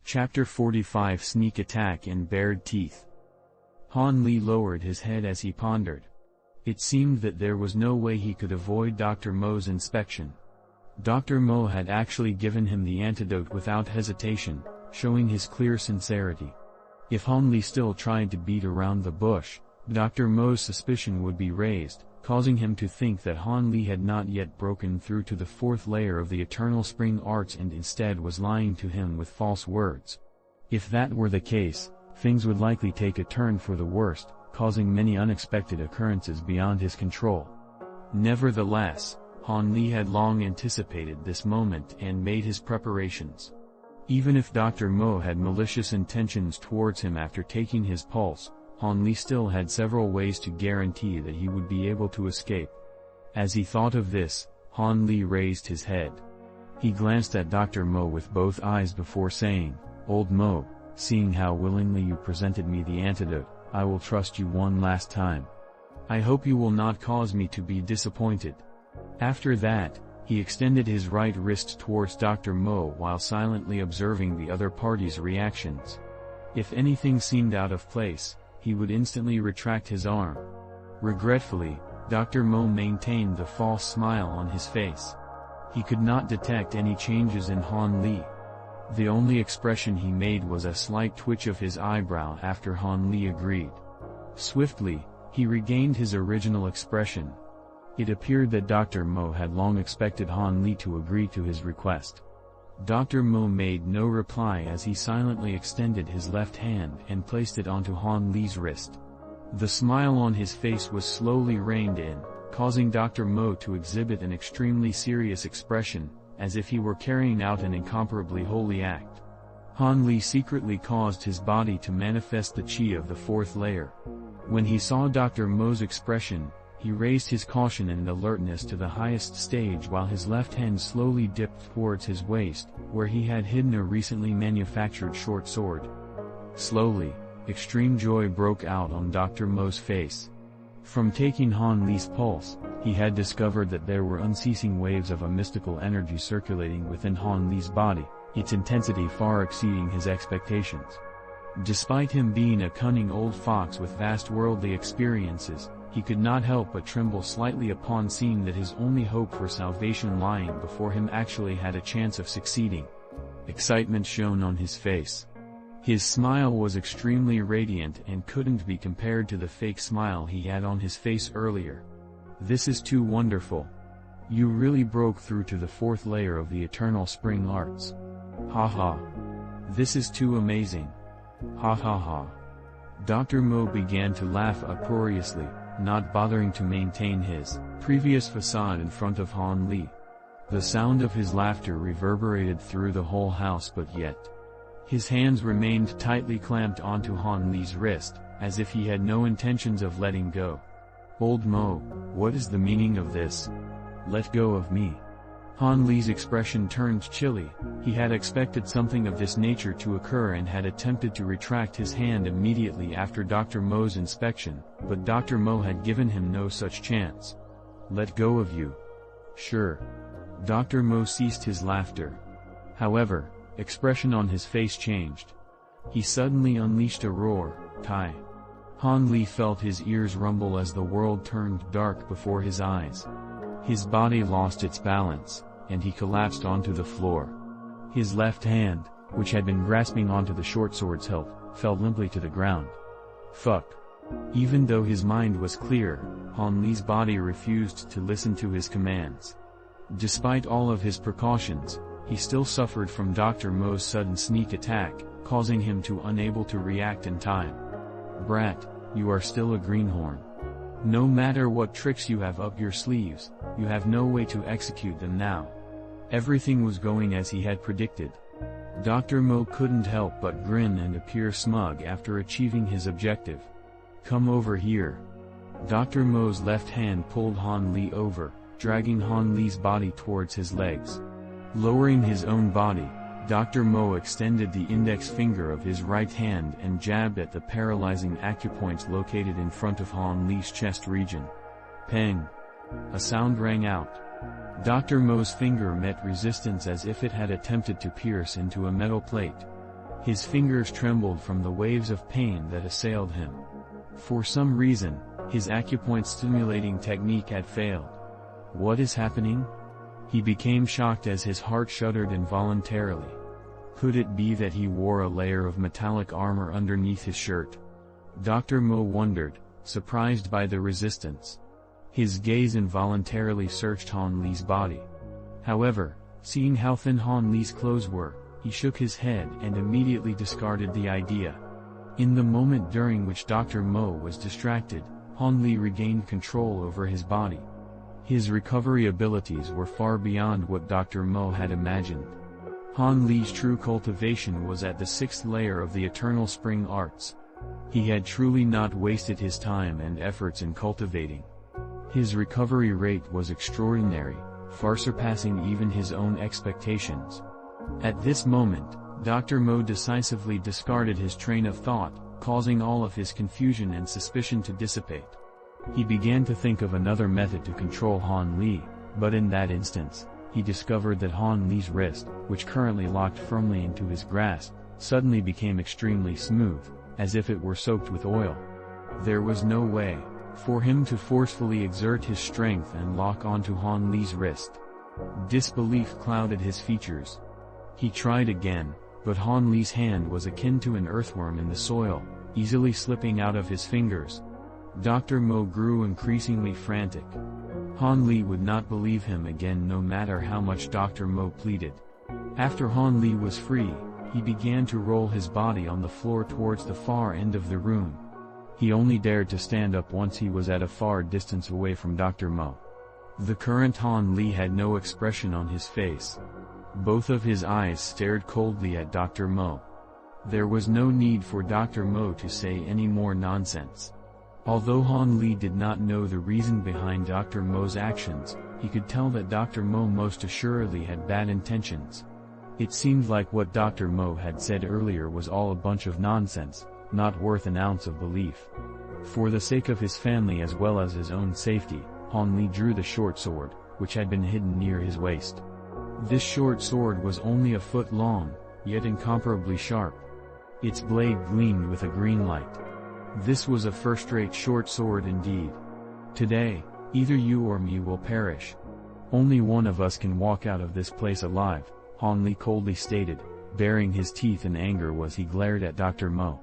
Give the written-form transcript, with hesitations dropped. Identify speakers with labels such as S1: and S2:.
S1: Chapter 45 Sneak Attack and Bared Teeth. Han Li lowered his head as he pondered. It seemed that there was no way he could avoid Dr. Mo's inspection. Dr. Mo had actually given him the antidote without hesitation, showing his clear sincerity. If Han Li still tried to beat around the bush, Dr. Mo's suspicion would be raised, causing him to think that Han Li had not yet broken through to the fourth layer of the Eternal Spring Arts and instead was lying to him with false words. If that were the case, things would likely take a turn for the worst, causing many unexpected occurrences beyond his control. Nevertheless, Han Li had long anticipated this moment and made his preparations. Even if Dr. Mo had malicious intentions towards him after taking his pulse, Han Li still had several ways to guarantee that he would be able to escape. As he thought of this, Han Li raised his head. He glanced at Dr. Mo with both eyes before saying, "Old Mo, seeing how willingly you presented me the antidote, I will trust you one last time. I hope you will not cause me to be disappointed." After that, he extended his right wrist towards Dr. Mo while silently observing the other party's reactions. If anything seemed out of place, he would instantly retract his arm. Regretfully, Dr. Mo maintained the false smile on his face. He could not detect any changes in Han Li. The only expression he made was a slight twitch of his eyebrow after Han Li agreed. Swiftly, he regained his original expression. It appeared that Dr. Mo had long expected Han Li to agree to his request. Dr. Mo made no reply as he silently extended his left hand and placed it onto Han Li's wrist. The smile on his face was slowly reined in, causing Dr. Mo to exhibit an extremely serious expression, as if he were carrying out an incomparably holy act. Han Li secretly caused his body to manifest the chi of the fourth layer. When he saw Dr. Mo's expression, he raised his caution and alertness to the highest stage while his left hand slowly dipped towards his waist, where he had hidden a recently manufactured short sword. Slowly, extreme joy broke out on Dr. Mo's face. From taking Han Li's pulse, he had discovered that there were unceasing waves of a mystical energy circulating within Han Li's body, its intensity far exceeding his expectations. Despite him being a cunning old fox with vast worldly experiences, he could not help but tremble slightly upon seeing that his only hope for salvation lying before him actually had a chance of succeeding. Excitement shone on his face. His smile was extremely radiant and couldn't be compared to the fake smile he had on his face earlier. "This is too wonderful. You really broke through to the fourth layer of the Eternal Spring Arts. Ha ha. This is too amazing. Ha ha ha." Dr. Mo began to laugh uproariously, not bothering to maintain his previous facade in front of Han Li. The sound of his laughter reverberated through the whole house, but yet his hands remained tightly clamped onto Han Li's wrist, as if he had no intentions of letting go. "Old Mo, what is the meaning of this? Let go of me." Han Li's expression turned chilly. He had expected something of this nature to occur and had attempted to retract his hand immediately after Dr. Mo's inspection, but Dr. Mo had given him no such chance. "Let go of you? Sure." Dr. Mo ceased his laughter. However, expression on his face changed. He suddenly unleashed a roar, "Tai!" Han Li felt his ears rumble as the world turned dark before his eyes. His body lost its balance, and he collapsed onto the floor. His left hand, which had been grasping onto the short sword's hilt, fell limply to the ground. Fuck. Even though his mind was clear, Han Li's body refused to listen to his commands. Despite all of his precautions, he still suffered from Dr. Mo's sudden sneak attack, causing him to unable to react in time. "Brat, you are still a greenhorn. No matter what tricks you have up your sleeves, you have no way to execute them now." Everything was going as he had predicted. Dr. Mo couldn't help but grin and appear smug after achieving his objective. "Come over here." Dr. Mo's left hand pulled Han Li over, dragging Han Li's body towards his legs. Lowering his own body, Dr. Mo extended the index finger of his right hand and jabbed at the paralyzing acupoints located in front of Han Li's chest region. Peng! A sound rang out. Dr. Mo's finger met resistance as if it had attempted to pierce into a metal plate. His fingers trembled from the waves of pain that assailed him. For some reason, his acupoint-stimulating technique had failed. What is happening? He became shocked as his heart shuddered involuntarily. Could it be that he wore a layer of metallic armor underneath his shirt? Dr. Mo wondered, surprised by the resistance. His gaze involuntarily searched Han Li's body. However, seeing how thin Han Li's clothes were, he shook his head and immediately discarded the idea. In the moment during which Dr. Mo was distracted, Han Li regained control over his body. His recovery abilities were far beyond what Dr. Mo had imagined. Han Li's true cultivation was at the 6th layer of the Eternal Spring Arts. He had truly not wasted his time and efforts in cultivating. His recovery rate was extraordinary, far surpassing even his own expectations. At this moment, Dr. Mo decisively discarded his train of thought, causing all of his confusion and suspicion to dissipate. He began to think of another method to control Han Li, but in that instance, he discovered that Han Li's wrist, which currently locked firmly into his grasp, suddenly became extremely smooth, as if it were soaked with oil. There was no way for him to forcefully exert his strength and lock onto Han Li's wrist. Disbelief clouded his features. He tried again, but Han Li's hand was akin to an earthworm in the soil, easily slipping out of his fingers. Dr. Mo grew increasingly frantic. Han Li would not believe him again no matter how much Dr. Mo pleaded. After Han Li was free, he began to roll his body on the floor towards the far end of the room. He only dared to stand up once he was at a far distance away from Dr. Mo. The current Han Li had no expression on his face. Both of his eyes stared coldly at Dr. Mo. There was no need for Dr. Mo to say any more nonsense. Although Han Li did not know the reason behind Dr. Mo's actions, he could tell that Dr. Mo most assuredly had bad intentions. It seemed like what Dr. Mo had said earlier was all a bunch of nonsense, not worth an ounce of belief. For the sake of his family as well as his own safety, Han Li drew the short sword, which had been hidden near his waist. This short sword was only a foot long, yet incomparably sharp. Its blade gleamed with a green light. This was a first-rate short sword indeed. Today, either you or me will perish. Only one of us can walk out of this place alive, Han Li coldly stated, baring his teeth in anger as he glared at Dr. Mo.